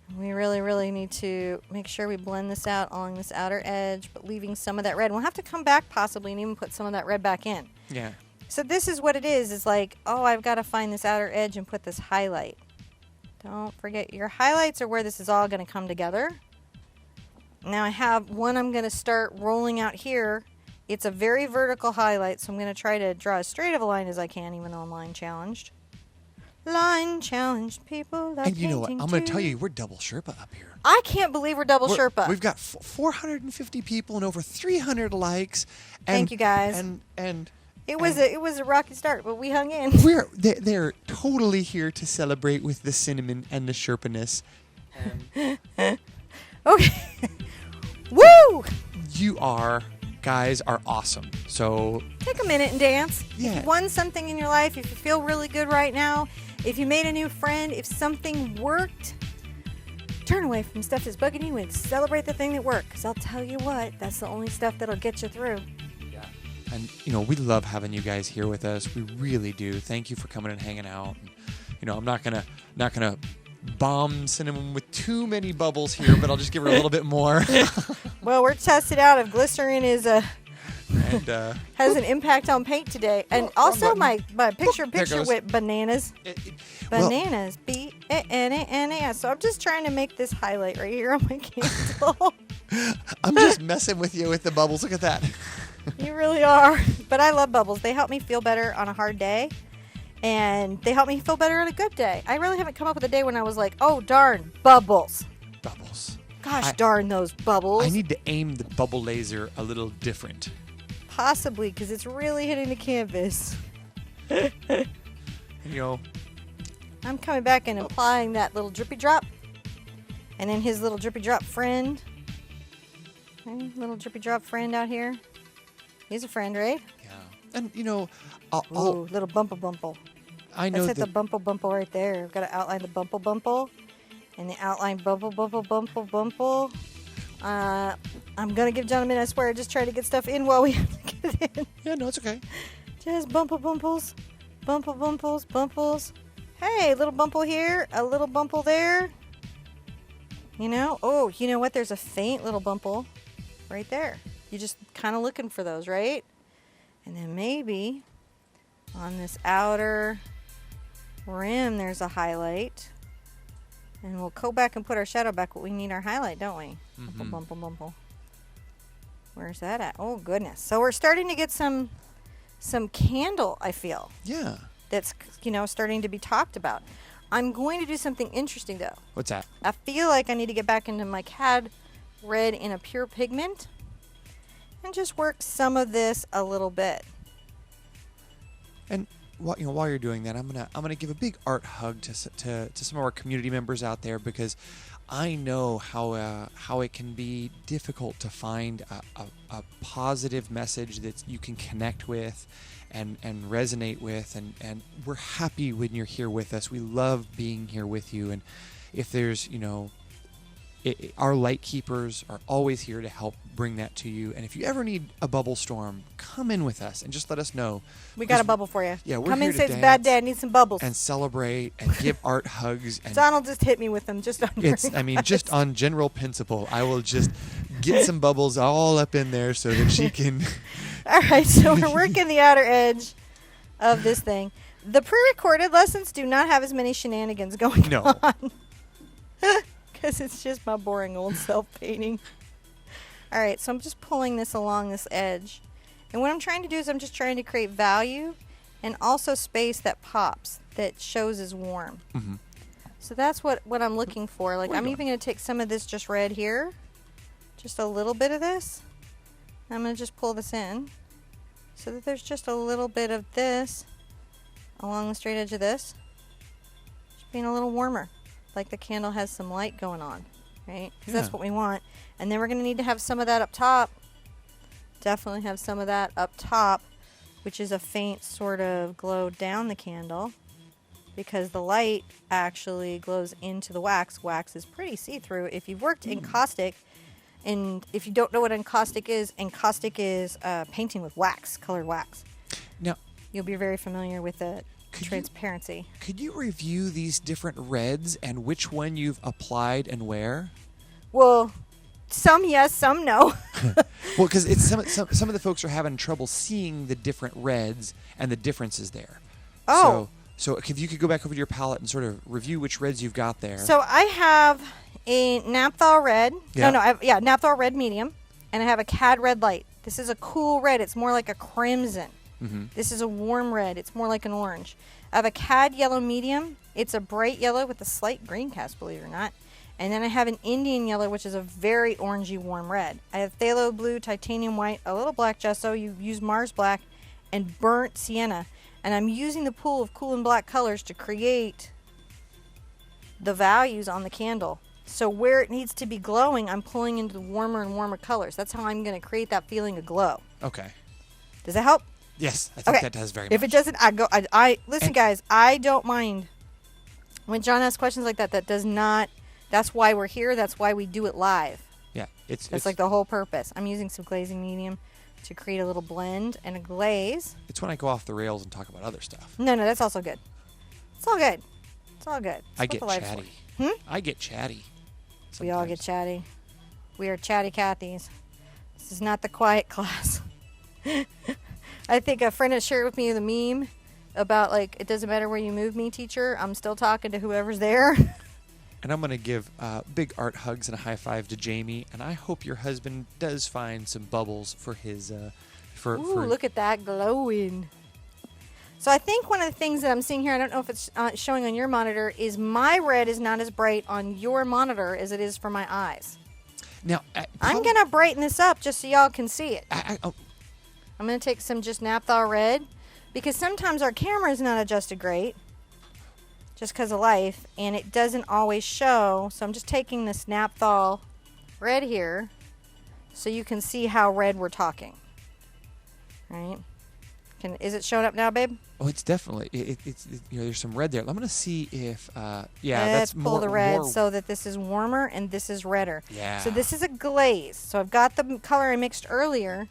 And we really, really need to make sure we blend this out along this outer edge, but leaving some of that red. We'll have to come back possibly and even put some of that red back in. Yeah. So this is what it is. It's like, I've got to find this outer edge and put this highlight. Don't forget, your highlights are where this is all going to come together. Now I have one I'm going to start rolling out here. It's a very vertical highlight, so I'm going to try to draw as straight of a line as I can, even though I'm line challenged. Line challenged people. And you know what? I'm going to tell you, we're double Sherpa up here. I can't believe we're double Sherpa. We've got 450 people and over 300 likes. And, thank you, guys. And it was a rocky start, but we hung in. They're totally here to celebrate with the cinnamon and the Sherpa-ness. Okay. Woo! You guys are awesome. So take a minute and dance. Yeah. If you won something in your life, if you feel really good right now, if you made a new friend, if something worked, turn away from stuff that's bugging you and celebrate the thing that worked. Because I'll tell you what, that's the only stuff that'll get you through. Yeah. And we love having you guys here with us. We really do. Thank you for coming and hanging out. And, I'm not gonna bomb cinnamon with too many bubbles here, but I'll just give her a little bit more. Well, we're testing out if glycerin has an impact on paint today. And also my picture with bananas. Bananas. B-A-N-A-N-A-S. So I'm just trying to make this highlight right here on my candle. I'm just messing with you with the bubbles. Look at that. You really are. But I love bubbles. They help me feel better on a hard day. And they help me feel better on a good day. I really haven't come up with a day when I was like, oh, darn, bubbles. Bubbles. Gosh darn those bubbles. I need to aim the bubble laser a little different. Possibly, because it's really hitting the canvas. I'm coming back and applying that little drippy drop. And then his little drippy drop friend. Okay, little drippy drop friend out here. He's a friend, right? Yeah. And, Ooh, little bumple. I know Let's hit that. the bumple bumple right there. I've got to outline the bumple bumple. And the outline bumple bumple bumple bumple. I'm going to give John a minute, I swear. Just try to get stuff in while we get it in. Yeah, no, it's okay. Just bumple bumples. Bumple bumples. Bumples. Hey, little bumple here. A little bumple there. You know? Oh, you know what? There's a faint little bumple right there. You're just kind of looking for those, right? And then maybe on this outer rim there's a highlight. And we'll go back and put our shadow back, but we need our highlight, don't we? Bumple, bumple, bumple. Where's that at? Oh, goodness. So we're starting to get some candle, I feel. Yeah. That's, starting to be talked about. I'm going to do something interesting, though. What's that? I feel like I need to get back into my CAD red in a pure pigment and just work some of this a little bit. And while you're doing that, I'm gonna give a big art hug to some of our community members out there, because I know how it can be difficult to find a positive message that you can connect with and resonate with, and we're happy when you're here with us. We love being here with you, and if there's our light keepers are always here to help bring that to you. And if you ever need a bubble storm, come in with us and just let us know. We got a bubble for you. Yeah, we're come here in, to say it's bad dance day, I need some bubbles. and celebrate and give art hugs. And Donald just hit me with them just on just on general principle, I will just get some bubbles all up in there so that she can. All right, so we're working the outer edge of this thing. The pre-recorded lessons do not have as many shenanigans going on. Because it's just my boring old self painting. All right, so I'm just pulling this along this edge. And what I'm trying to do is I'm just trying to create value and also space that pops, that shows is warm. Mm-hmm. So that's what I'm looking for. Like, I'm going? even going to take some of this just red here. Just a little bit of this. I'm going to just pull this in so that there's just a little bit of this along the straight edge of this. Just being a little warmer. Like the candle has some light going on, right? Because that's what we want. And then we're going to need to have some of that up top. Definitely have some of that up top, which is a faint sort of glow down the candle, because the light actually glows into the wax. Wax is pretty see-through. If you've worked in caustic, and if you don't know what encaustic is painting with wax, colored wax. Now, you'll be very familiar with the transparency. Could you review these different reds and which one you've applied and where? Well, some yes, some no. Well, because it's some of the folks are having trouble seeing the different reds and the differences there. Oh. So if you could go back over to your palette and sort of review which reds you've got there. So I have a Naphthol red. Yeah. Naphthol red medium, and I have a CAD red light. This is a cool red. It's more like a crimson. Mm-hmm. This is a warm red. It's more like an orange. I have a CAD yellow medium. It's a bright yellow with a slight green cast, believe it or not. And then I have an Indian yellow, which is a very orangey warm red. I have phthalo blue, titanium white, a little black gesso. You use Mars black, and burnt sienna. And I'm using the pool of cool and black colors to create the values on the candle. So where it needs to be glowing, I'm pulling into the warmer and warmer colors. That's how I'm going to create that feeling of glow. Okay. Does that help? Yes, I think that does very much. If it doesn't, listen, guys, I don't mind when John asks questions like that. That does not, that's why we're here. That's why we do it live. Yeah. That's like the whole purpose. I'm using some glazing medium to create a little blend and a glaze. It's when I go off the rails and talk about other stuff. No, that's also good. It's all good. It's all good. I get chatty. I get chatty. Sometimes. We all get chatty. We are chatty Cathys. This is not the quiet class. I think a friend had shared with me the meme about, like, it doesn't matter where you move me, teacher. I'm still talking to whoever's there. And I'm going to give big art hugs and a high five to Jamie. And I hope your husband does find some bubbles for his... Ooh, look at that glowing. So I think one of the things that I'm seeing here, I don't know if it's showing on your monitor, is my red is not as bright on your monitor as it is for my eyes. Now, I'm going to brighten this up just so y'all can see it. I'm going to take some just Naphthol red, because sometimes our camera is not adjusted great, just because of life, and it doesn't always show. So I'm just taking this Naphthol red here so you can see how red we're talking. Right? Is it showing up now, babe? Oh, it's definitely there's some red there. I'm gonna see if Let's that's pull more the red more, so that this is warmer and this is redder. Yeah. So this is a glaze. So I've got the color I mixed earlier.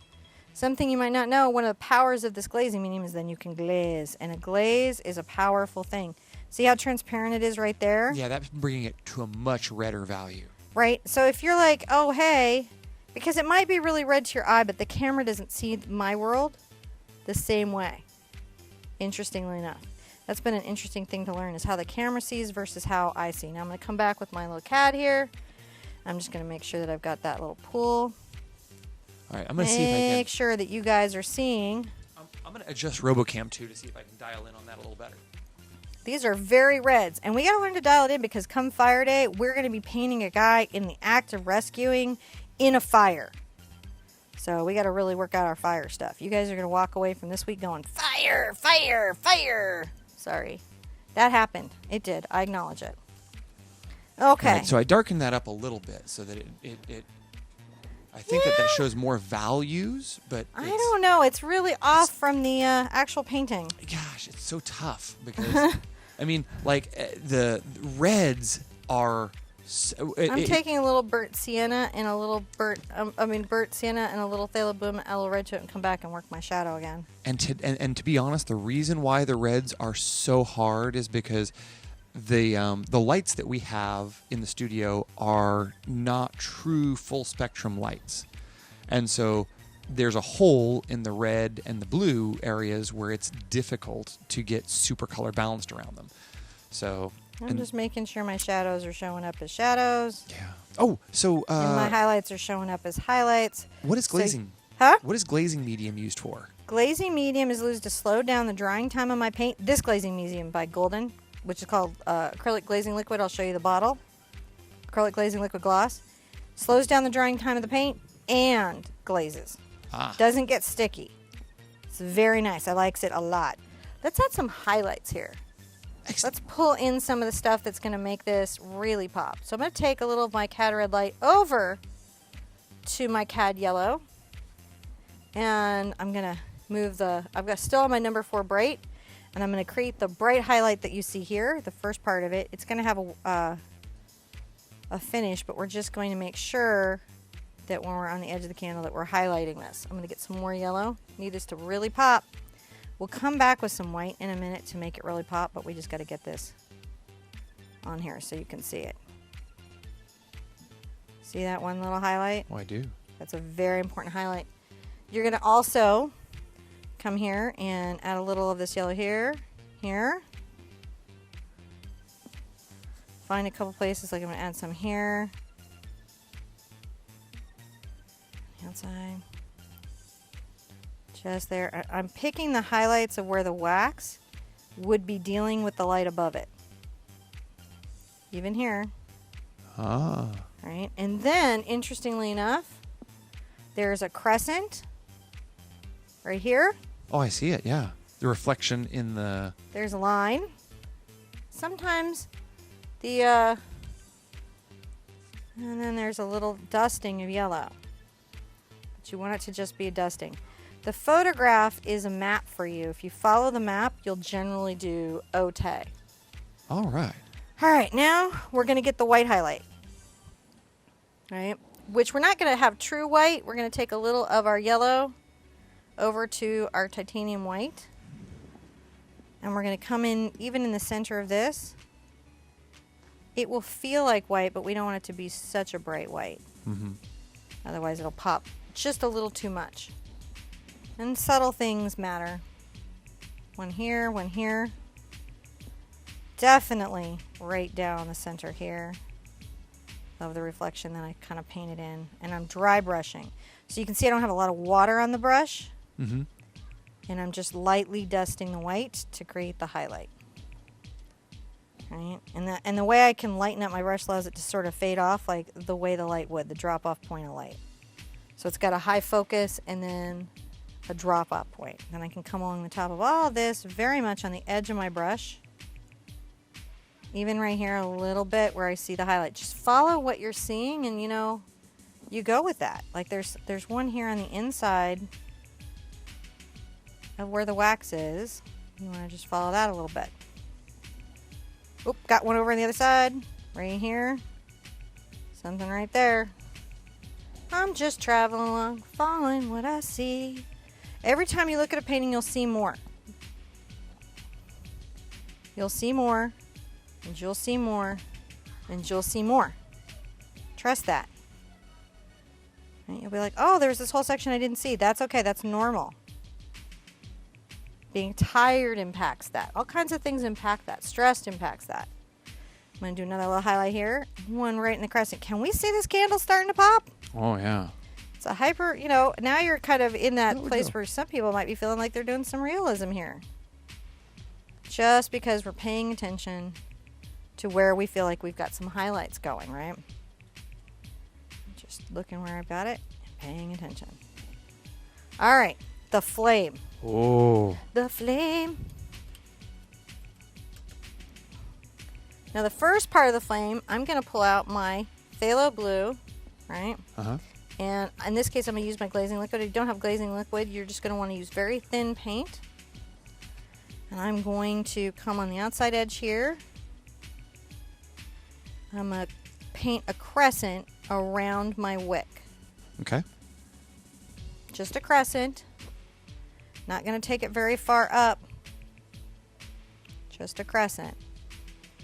Something you might not know, one of the powers of this glazing medium is then you can glaze. And a glaze is a powerful thing. See how transparent it is right there? Yeah, that's bringing it to a much redder value. Right? So if you're like, oh, hey, because it might be really red to your eye, but the camera doesn't see my world the same way. Interestingly enough. That's been an interesting thing to learn is how the camera sees versus how I see. Now I'm going to come back with my little CAD here. I'm just going to make sure that I've got that little pool. All right, I'm going to see if I can. Make sure that you guys are seeing. I'm going to adjust RoboCam too to see if I can dial in on that a little better. These are very reds, and we got to learn to dial it in because come fire day, we're going to be painting a guy in the act of rescuing in a fire. So we got to really work out our fire stuff. You guys are going to walk away from this week going, fire, fire, fire. Sorry. That happened. It did. I acknowledge it. Okay. Right, so I darkened that up a little bit so that it I think that shows more values, but I don't know. It's really off from the actual painting. Gosh, it's so tough because I mean, like the reds are. I'm taking a little burnt sienna and a little burnt sienna and a little phthalo bloom, add a little red to it, and come back and work my shadow again. And to be honest, the reason why the reds are so hard is because the lights that we have in the studio are not true full spectrum lights, and so there's a hole in the red and the blue areas where it's difficult to get super color balanced around them. So I'm just making sure my shadows are showing up as shadows. Yeah. Oh, so and my highlights are showing up as highlights. What is glazing? What is glazing medium used for? Glazing medium is used to slow down the drying time of my paint. This glazing medium by Golden, which is called acrylic glazing liquid. I'll show you the bottle. Acrylic glazing liquid gloss. Slows down the drying time of the paint and glazes. Doesn't get sticky. It's very nice. I likes it a lot. Let's add some highlights here. Let's pull in some of the stuff that's going to make this really pop. So I'm going to take a little of my CAD red light over to my CAD yellow. And I'm going to move I've got still my number 4 bright. And I'm going to create the bright highlight that you see here, the first part of it. It's going to have a finish, but we're just going to make sure that when we're on the edge of the candle that we're highlighting this. I'm going to get some more yellow. Need this to really pop. We'll come back with some white in a minute to make it really pop, but we just got to get this on here so you can see it. See that one little highlight? Oh, I do. That's a very important highlight. You're going to also come here and add a little of this yellow here. Find a couple places, like I'm going to add some here. Outside. Just there. I'm picking the highlights of where the wax would be dealing with the light above it. Even here. Right? And then, interestingly enough, there's a crescent right here. Oh, I see it, yeah. The reflection in the... There's a line. Sometimes the... and then there's a little dusting of yellow. But you want it to just be a dusting. The photograph is a map for you. If you follow the map, you'll generally do Ote. All right. All right, now we're going to get the white highlight. All right, which we're not going to have true white. We're going to take a little of our yellow over to our titanium white. And we're going to come in, even in the center of this. It will feel like white, but we don't want it to be such a bright white. Mm-hmm. Otherwise, it'll pop just a little too much. And subtle things matter. One here, one here. Definitely right down the center here of the reflection that I kind of painted in. And I'm dry brushing. So you can see I don't have a lot of water on the brush. Mm-hmm. And I'm just lightly dusting the white to create the highlight. Right? And the way I can lighten up my brush allows it to sort of fade off like the way the light would, the drop-off point of light. So it's got a high focus and then a drop-off point. Then I can come along the top of all this very much on the edge of my brush. Even right here a little bit where I see the highlight. Just follow what you're seeing and you go with that. Like there's one here on the inside. of where the wax is. You want to just follow that a little bit. Oop, got one over on the other side. Right here. Something right there. I'm just traveling along, following what I see. Every time you look at a painting, you'll see more. You'll see more, and you'll see more, and you'll see more. Trust that. And you'll be like, oh, there's this whole section I didn't see. That's okay. That's normal. Being tired impacts that. All kinds of things impact that. Stress impacts that. I'm going to do another little highlight here. One right in the crescent. Can we see this candle starting to pop? Oh, yeah. It's a hyper, now you're kind of in that place where some people might be feeling like they're doing some realism here. Just because we're paying attention to where we feel like we've got some highlights going, right? Just looking where I've got it and paying attention. All right, the flame. Oh. The flame. Now the first part of the flame, I'm going to pull out my phthalo blue, right? Uh-huh. And in this case, I'm going to use my glazing liquid. If you don't have glazing liquid, you're just going to want to use very thin paint. And I'm going to come on the outside edge here. I'm going to paint a crescent around my wick. Okay. Just a crescent. Not going to take it very far up. Just a crescent.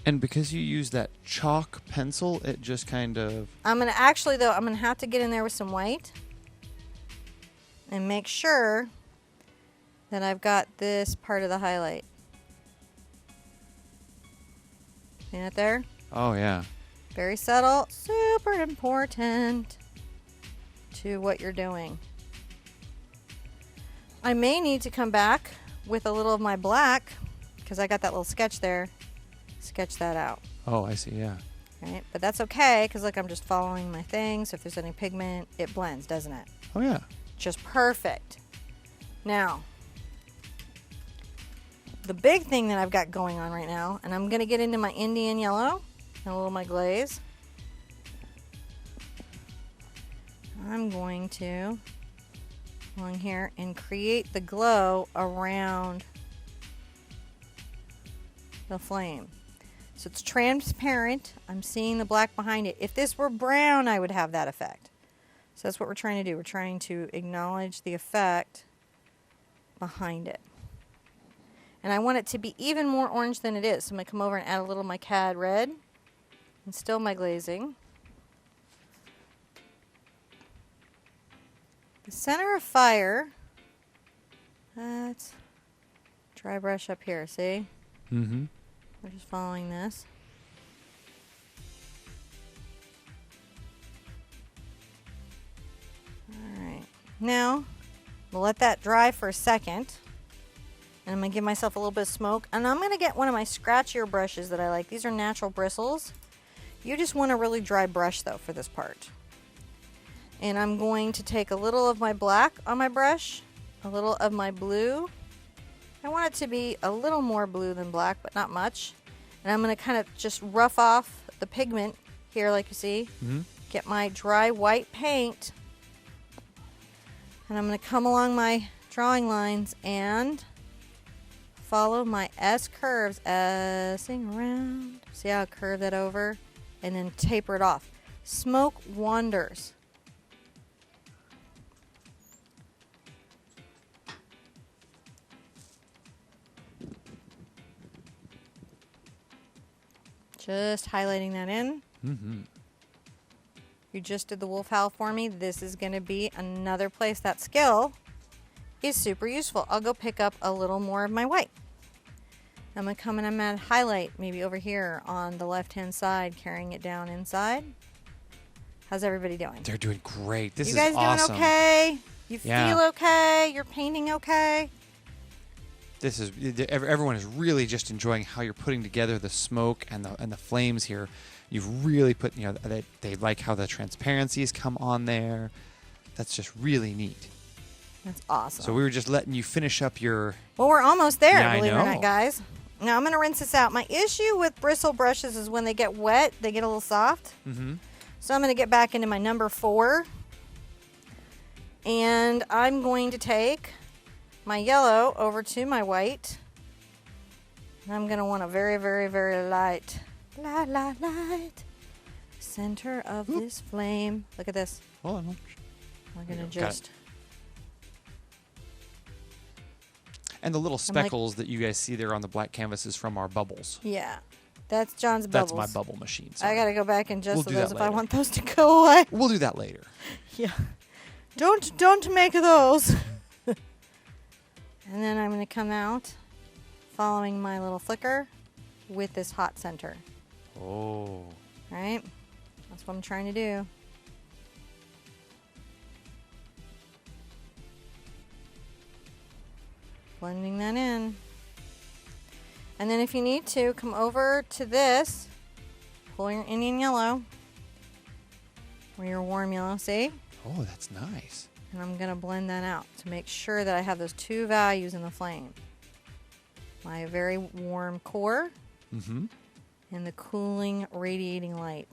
And because you use that chalk pencil, it just kind of... I'm going to actually, though, I'm going to have to get in there with some white and make sure that I've got this part of the highlight. See that there? Oh, yeah. Very subtle, super important to what you're doing. I may need to come back with a little of my black because I got that little sketch there. Sketch that out. Oh, I see, yeah. Right? But that's okay because look, I'm just following my thing. So if there's any pigment, it blends, doesn't it? Oh, yeah. Just perfect. Now, the big thing that I've got going on right now, and I'm going to get into my Indian yellow and a little of my glaze. I'm going to go in here and create the glow around the flame. So it's transparent. I'm seeing the black behind it. If this were brown, I would have that effect. So that's what we're trying to do. We're trying to acknowledge the effect behind it. And I want it to be even more orange than it is. So I'm going to come over and add a little of my cad red and still my glazing. The center of fire, that's dry brush up here, see? Mm-hmm. We're just following this. All right. Now, we'll let that dry for a second. And I'm going to give myself a little bit of smoke. And I'm going to get one of my scratchier brushes that I like. These are natural bristles. You just want a really dry brush, though, for this part. And I'm going to take a little of my black on my brush, a little of my blue. I want it to be a little more blue than black, but not much. And I'm going to kind of just rough off the pigment here, like you see. Mm-hmm. Get my dry white paint. And I'm going to come along my drawing lines and follow my S curves, S-ing around. See how I curve that over? And then taper it off. Smoke wonders. Just highlighting that in. Mm-hmm. You just did the wolf howl for me. This is going to be another place that skill is super useful. I'll go pick up a little more of my white. I'm going to come and I'm going to highlight maybe over here on the left-hand side, carrying it down inside. How's everybody doing? They're doing great. This you is guys awesome. doing okay? You Yeah. feel okay? You're painting okay? This is everyone is really just enjoying how you're putting together the smoke and the flames here. You've really put, they like how the transparencies come on there. That's just really neat. That's awesome. So we were just letting you finish up your... Well, we're almost there, Yeah, I believe it or know. not, guys. Now I'm going to rinse this out. My issue with bristle brushes is when they get wet, they get a little soft. Mm-hmm. So I'm going to get back into my number 4. And I'm going to take my yellow over to my white. And I'm going to want a very, very, very light center of this flame. Look at this. Hold on. We're going to Got just... And the little speckles that you guys see there on the black canvas is from our bubbles. Yeah. That's John's bubbles. That's my bubble machine. I Sorry. got to go back and adjust We'll do those that if I later. want those to go away. We'll do that later. Yeah. Don't make those. And then I'm going to come out following my little flicker with this hot center. Oh. Right? That's what I'm trying to do. Blending that in. And then if you need to, come over to this, pull your Indian yellow, or your warm yellow, see? Oh, that's nice. And I'm going to blend that out to make sure that I have those two values in the flame. My very warm core Mm-hmm. and the cooling, radiating light.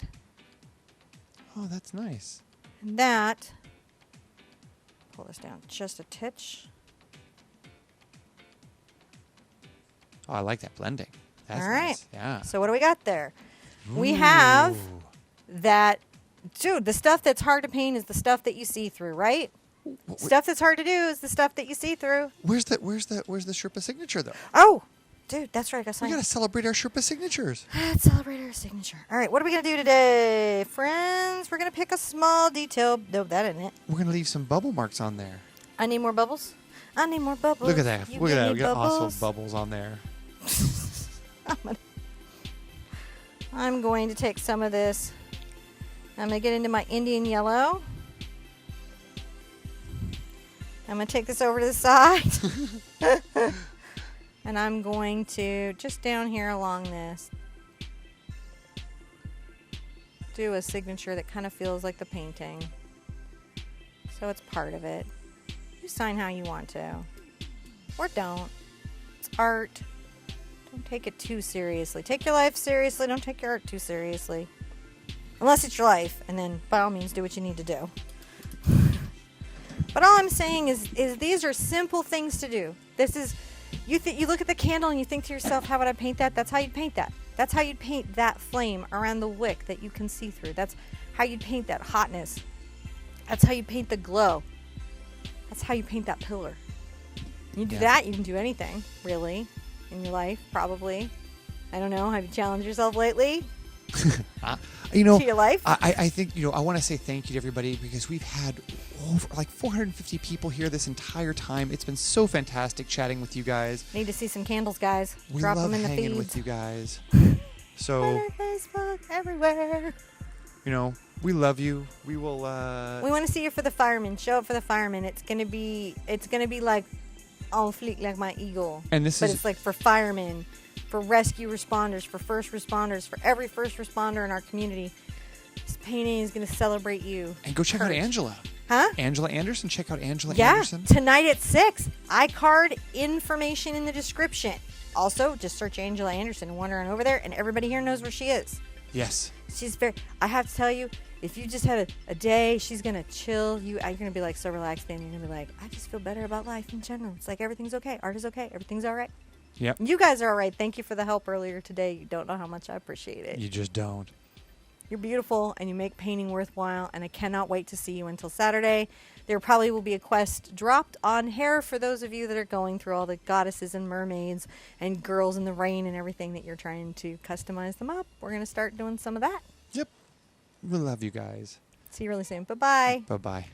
Oh, that's nice. And that, pull this down just a titch. Oh, I like that blending. That's All right. nice. Yeah. So what do we got there? We have Ooh. that, dude, the stuff that's hard to paint is the stuff that you see through, right? Stuff that's hard to do is the stuff that you see through. Where's the Sherpa signature though? Oh, dude, that's right. I got We signed. gotta celebrate our Sherpa signatures. Let's celebrate our signature. All right, what are we going to do today? Friends, we're going to pick a small detail. Nope, that isn't it. We're gonna leave some bubble marks on there. I need more bubbles. I need more bubbles. Look at that. You Look at give that. me We got bubbles. awesome bubbles on there. I'm going to take some of this. I'm going to get into my Indian yellow. I'm going to take this over to the side. And I'm going to, just down here along this, do a signature that kind of feels like the painting. So it's part of it. You sign how you want to. Or don't. It's art. Don't take it too seriously. Take your life seriously. Don't take your art too seriously. Unless it's your life. And then, by all means, do what you need to do. But all I'm saying is these are simple things to do. This is, you look at the candle and you think to yourself, how would I paint that? That's how you'd paint that. That's how you'd paint that flame around the wick that you can see through. That's how you'd paint that hotness. That's how you paint the glow. That's how you paint that pillar. You do that, you can do anything, really, in your life, probably. I don't know. Have you challenged yourself lately? You know, To your life? I think, I want to say thank you to everybody because we've had over like 450 people here this entire time. It's been so fantastic chatting with you guys. Need to see some candles, guys. We Drop love them in the hanging feeds. with you guys. So, Twitter, Facebook, everywhere. we love you. We will. We want to see you for the firemen. Show up for the firemen. It's gonna be like en fleek, like my eagle. And this but is- it's like for firemen, for rescue responders, for first responders, for every first responder in our community. This painting is gonna celebrate you. And go check out Kurt. Angela. Huh? Angela Anderson. Check out Angela Yeah, Anderson. tonight at 6. iCard information in the description. Also, just search Angela Anderson and wander on over there, and everybody here knows where she is. Yes. She's I have to tell you, if you just had a day, she's going to chill. You're going to be like so relaxed, and you're going to be like, I just feel better about life in general. It's like everything's okay. Art is okay. Everything's all right. Yep. You guys are all right. Thank you for the help earlier today. You don't know how much I appreciate it. You just don't. You're beautiful, and you make painting worthwhile, and I cannot wait to see you until Saturday. There probably will be a quest dropped on hair for those of you that are going through all the goddesses and mermaids and girls in the rain and everything that you're trying to customize them up. We're going to start doing some of that. Yep. We love you guys. See you really soon. Bye-bye. Bye-bye.